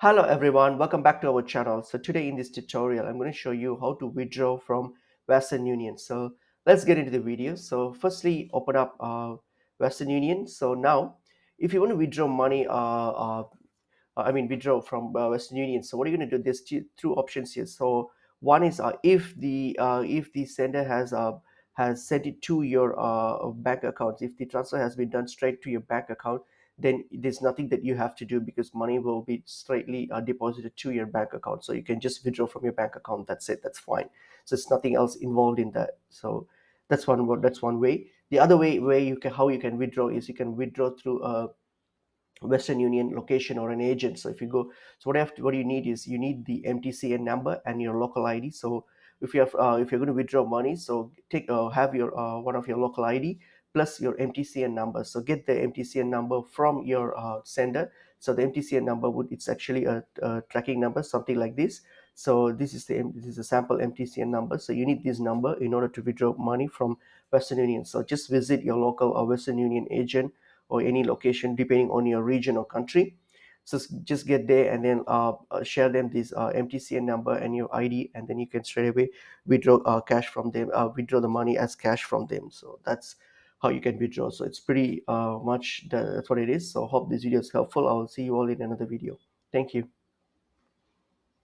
Hello everyone, welcome back to our channel. So today in this tutorial, I'm going to show you how to withdraw from Western Union. So let's get into the video. So firstly, open up Western Union. So now, if you want to withdraw money, withdraw from Western Union. So what are you going to do? There's two options here. So one is if the sender has sent it to your bank account, if the transfer has been done straight to your bank account, then there's nothing that you have to do because money will be straightly deposited to your bank account. So you can just withdraw from your bank account. That's it. That's fine. So it's nothing else involved in that. So that's one way. The other way where you can how you can withdraw is you can withdraw through a Western Union location or an agent. So if you go, so what you need is you need the MTCN number and your local ID. So if you're going to withdraw money, so take have your one of your local ID plus your MTCN number. So get the MTCN number from your sender. So the MTCN number it's actually a tracking number, something like this. So this is a sample MTCN number. So you need this number in order to withdraw money from Western Union. So just visit your local Western Union agent or any location depending on your region or country. So just get there and then share them this MTCN number and your ID, and then you can straight away withdraw cash from them, withdraw the money as cash from them. So that's how you can withdraw. So it's pretty that's what it is. So hope this video is helpful. I will see you all in another video. Thank you.